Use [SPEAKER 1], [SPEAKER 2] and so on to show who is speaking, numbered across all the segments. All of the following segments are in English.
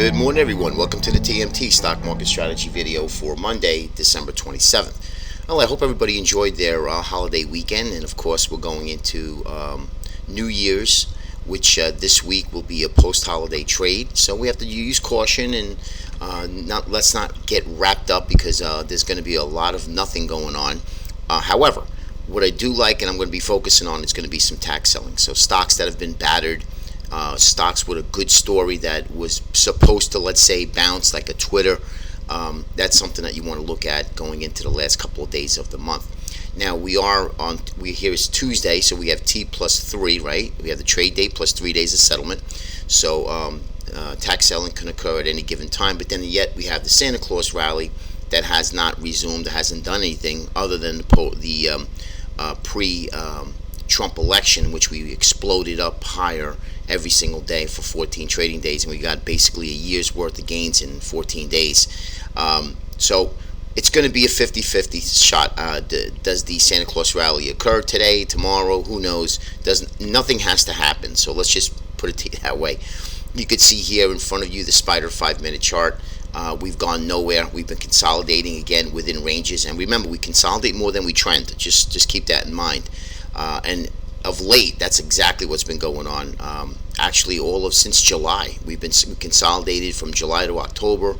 [SPEAKER 1] Good morning, everyone. Welcome to the TMT Stock Market Strategy video for Monday, December 27th. Well, I hope everybody enjoyed their holiday weekend, and of course, we're going into New Year's, which this week will be a post-holiday trade. So we have to use caution and let's not get wrapped up because there's going to be a lot of nothing going on. However, what I do like, and I'm going to be focusing on, is going to be some tax selling. So stocks that have been battered. Stocks with a good story that was supposed to, let's say, bounce like a Twitter. That's something that you want to look at going into the last couple of days of the month. Now here is Tuesday, so we have T plus 3, right? We have the trade day plus 3 days of settlement. So tax selling can occur at any given time, but then yet we have the Santa Claus rally that has not resumed, hasn't done anything other than the pre-Trump election, in which we exploded up higher every single day for 14 trading days, and we got basically a year's worth of gains in 14 days. So it's going to be a 50-50 shot. Does the Santa Claus rally occur today, tomorrow? Who knows? Nothing has to happen. So let's just put it that way. You could see here in front of you the Spider 5-minute chart. We've gone nowhere. We've been consolidating again within ranges, and remember, we consolidate more than we trend. Just keep that in mind. And of late, that's exactly what's been going on. Actually, since July, we consolidated from July to October.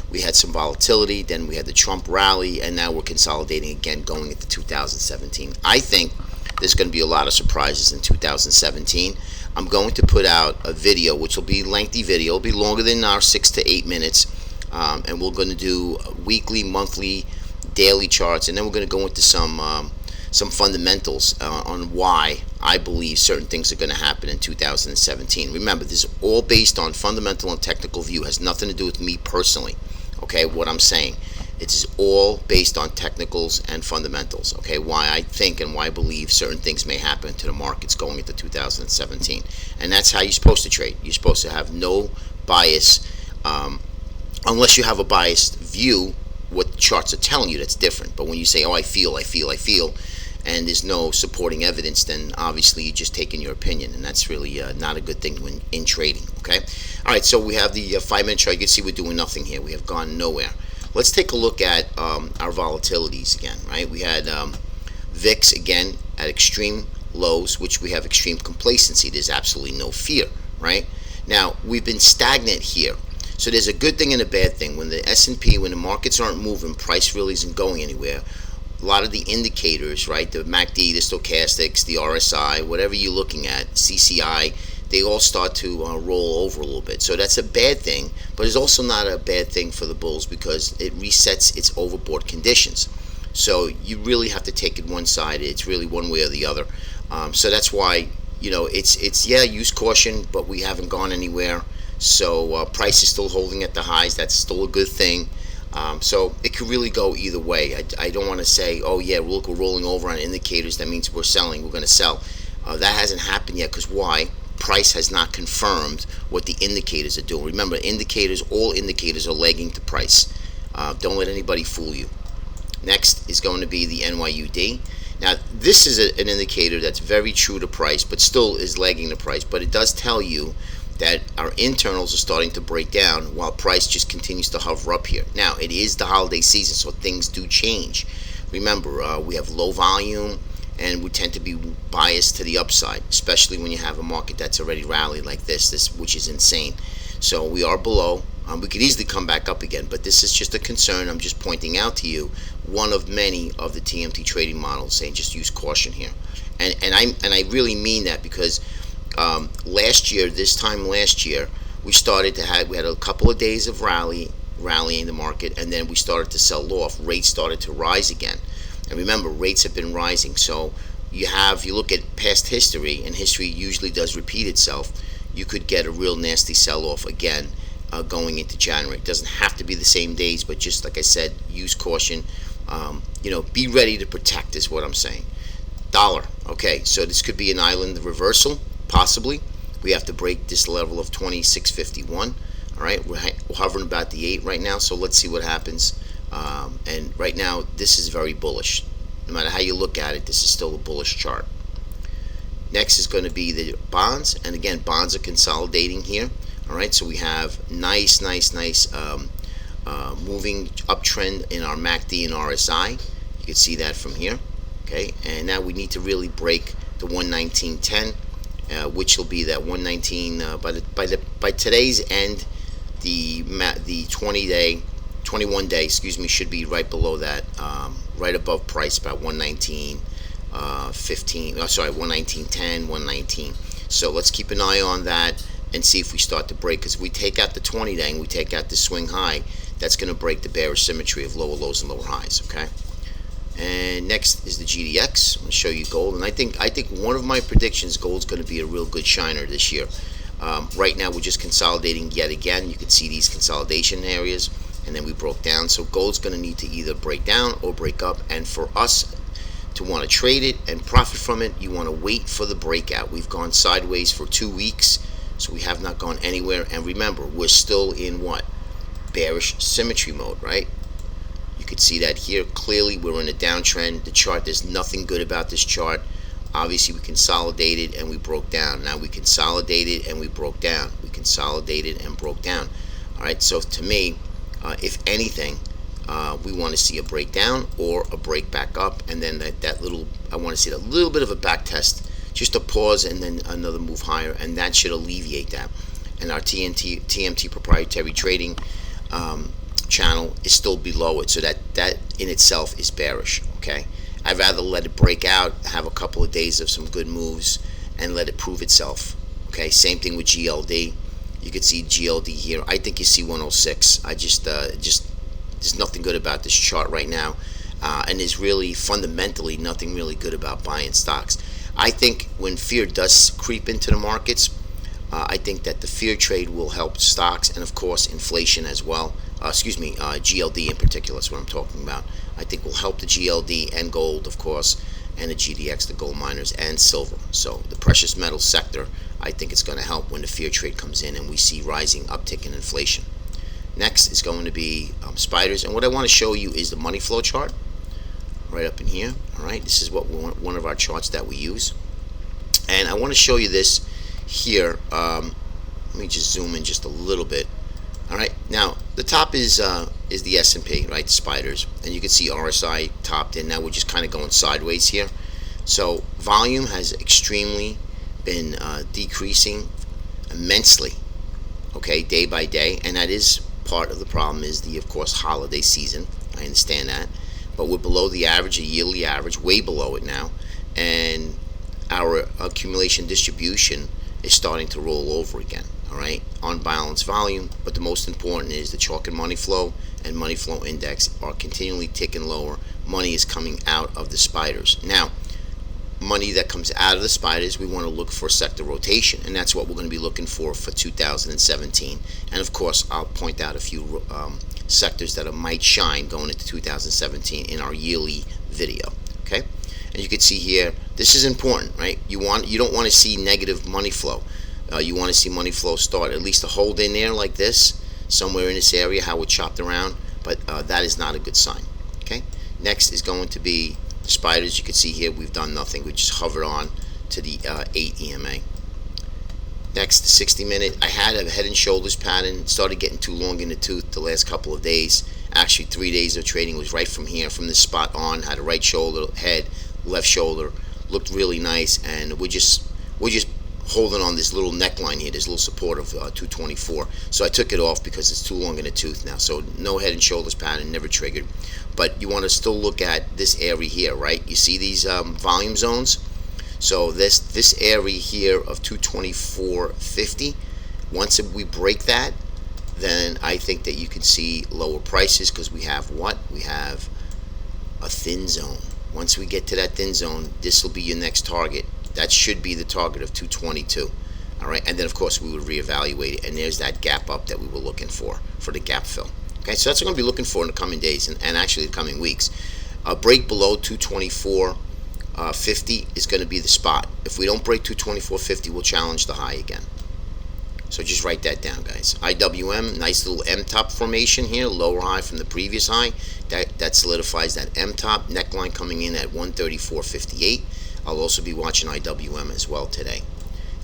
[SPEAKER 1] We had some volatility, then we had the Trump rally, and now we're consolidating again going into 2017. I think there's going to be a lot of surprises in 2017. I'm going to put out a video, which will be a lengthy video. It'll be longer than our 6 to 8 minutes, and we're going to do weekly, monthly, daily charts, and then we're going to go into some fundamentals on why I believe certain things are going to happen in 2017. Remember, this is all based on fundamental and technical view. It has nothing to do with me personally. Okay, what I'm saying, it is all based on technicals and fundamentals. Okay, why I think and why I believe certain things may happen to the markets going into 2017, and that's how you're supposed to trade. You're supposed to have no bias, unless you have a biased view. What the charts are telling you, that's different. But when you say, "Oh, I feel," and there's no supporting evidence, then obviously you're just taking your opinion, and that's really not a good thing when in trading. Okay, all right. So we have the 5-minute chart. You can see we're doing nothing here. We have gone nowhere. Let's take a look at our volatilities again. Right, we had VIX again at extreme lows, which we have extreme complacency. There's absolutely no fear. Right now, we've been stagnant here. So there's a good thing and a bad thing. When the S&P, when the markets aren't moving, price really isn't going anywhere. A lot of the indicators, right, the MACD, the stochastics, the RSI, whatever you're looking at, CCI, they all start to roll over a little bit. So that's a bad thing, but it's also not a bad thing for the bulls because it resets its overbought conditions. So you really have to take it one side. It's really one way or the other. So that's why, it's use caution, but we haven't gone anywhere. So price is still holding at the highs. That's still a good thing. So it could really go either way. I don't want to say, oh yeah, look, we're rolling over on indicators. That means we're selling. We're going to sell. That hasn't happened yet because why? Price has not confirmed what the indicators are doing. Remember, all indicators are lagging to price. Don't let anybody fool you. Next is going to be the NYUD. Now, this is an indicator that's very true to price, but still is lagging the price. But it does tell you that our internals are starting to break down while price just continues to hover up here. Now, it is the holiday season, so things do change. Remember, we have low volume, and we tend to be biased to the upside, especially when you have a market that's already rallied like this, which is insane. So we are below. We could easily come back up again, but this is just a concern. I'm just pointing out to you one of many of the TMT trading models saying just use caution here, and I really mean that because this time last year, we had a couple of days of rallying the market, and then we started to sell off. Rates started to rise again, and remember, rates have been rising. So you look at past history, and history usually does repeat itself. You could get a real nasty sell-off again going into January. It doesn't have to be the same days, but just like I said, use caution. Be ready to protect is what I'm saying. Dollar. Okay, so this could be an island reversal. Possibly. We have to break this level of 26.51. All right, we're hovering about the 8 right now, so let's see what happens. And right now, this is very bullish. No matter how you look at it, this is still a bullish chart. Next is going to be the bonds, and again, bonds are consolidating here. All right, so we have nice moving uptrend in our MACD and RSI. You can see that from here. Okay, and now we need to really break the 119.10, which will be that 119 by today's end. The 21 day, excuse me, should be right below that, right above price, about 119. 15, oh, sorry, 119.10, 119. So let's keep an eye on that and see if we start to break, because if we take out the 20 day and we take out the swing high, that's going to break the bearish symmetry of lower lows and lower highs. Okay, and next is the GDX. I'm going to show you gold, and I think one of my predictions, gold's going to be a real good shiner this year. Right now we're just consolidating yet again. You can see these consolidation areas, and then we broke down. So gold's going to need to either break down or break up, and for us to want to trade it and profit from it, you want to wait for the breakout. We've gone sideways for 2 weeks, so we have not gone anywhere. And remember, we're still in what? Bearish symmetry mode, right? You could see that here clearly. We're in a downtrend. The chart, there's nothing good about this chart. Obviously we consolidated and we broke down. Now we consolidated and we broke down. We consolidated and broke down. All right, so to me, if anything, we want to see a breakdown or a break back up, and then that little, I want to see a little bit of a back test, just a pause and then another move higher, and that should alleviate that. And our TMT proprietary trading channel is still below it, so that in itself is bearish. Okay, I'd rather let it break out, have a couple of days of some good moves, and let it prove itself. Okay, same thing with GLD. You can see GLD here. I think you see 106. I just there's nothing good about this chart right now, and there's really fundamentally nothing really good about buying stocks. I think when fear does creep into the markets, I think that the fear trade will help stocks, and of course inflation as well. GLD in particular is what I'm talking about. I think will help the GLD and gold, of course, and the GDX, the gold miners, and silver. So the precious metal sector, I think it's going to help when the fear trade comes in and we see rising uptick in inflation. Next is going to be spiders, and what I want to show you is the money flow chart right up in here. All right, this is what one of our charts that we use, and I want to show you this here. Let me just zoom in just a little bit. All right, now the top is the S&P, right? The spiders, and you can see RSI topped in. Now we're just kind of going sideways here. So volume has extremely been decreasing immensely. Okay, day by day, and that is part of the problem. Is the, of course, holiday season. I understand that, but we're below the average, a yearly average, way below it now, and our accumulation distribution is starting to roll over again. All right, on balance volume, but the most important is the chalk and money flow and money flow index are continually ticking lower. Money is coming out of the spiders. Now, money that comes out of the spiders, we want to look for sector rotation, and that's what we're going to be looking for 2017. And of course, I'll point out a few sectors that might shine going into 2017 in our yearly video. Okay, and you can see here, this is important, right? You don't want to see negative money flow. You want to see money flow start at least a hold in there like this, somewhere in this area, how it chopped around, but that is not a good sign. Okay, next is going to be the spiders. You can see here we've done nothing. We just hovered on to the 8 EMA. Next, the 60 minute. I had a head and shoulders pattern. It started getting too long in the tooth the last couple of days. Actually, 3 days of trading was right from here, from this spot on. Had a right shoulder, head, left shoulder. Looked really nice, and we're just holding on this little neckline here, this little support of 224. So I took it off because it's too long in the tooth now. So no head and shoulders pattern, never triggered. But you want to still look at this area here, right? You see these volume zones? So this area here of 224.50, once we break that, then I think that you can see lower prices, because we have what? We have a thin zone. Once we get to that thin zone, this will be your next target. That should be the target of 222. All right, and then of course we would reevaluate it, and there's that gap up that we were looking for the gap fill. Okay, so that's what I'm going to be looking for in the coming days and actually the coming weeks. A break below 224.50 is going to be the spot. If we don't break 224.50, we'll challenge the high again. So just write that down, guys. IWM, nice little M-top formation here, lower high from the previous high. That solidifies that M-top. Neckline coming in at 134.58. I'll also be watching IWM as well today.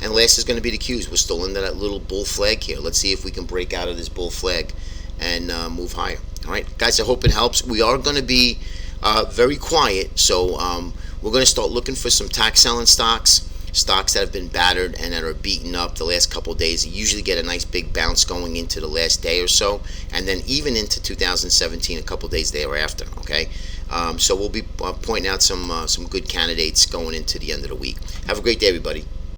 [SPEAKER 1] And last is going to be the Qs. We're still in that little bull flag here. Let's see if we can break out of this bull flag and move higher. All right, guys, I hope it helps. We are going to be very quiet, so we're going to start looking for some tax selling stocks that have been battered and that are beaten up the last couple of days. You usually get a nice big bounce going into the last day or so, and then even into 2017 a couple of days thereafter. Okay, so we'll be pointing out some good candidates going into the end of the week. Have a great day, everybody.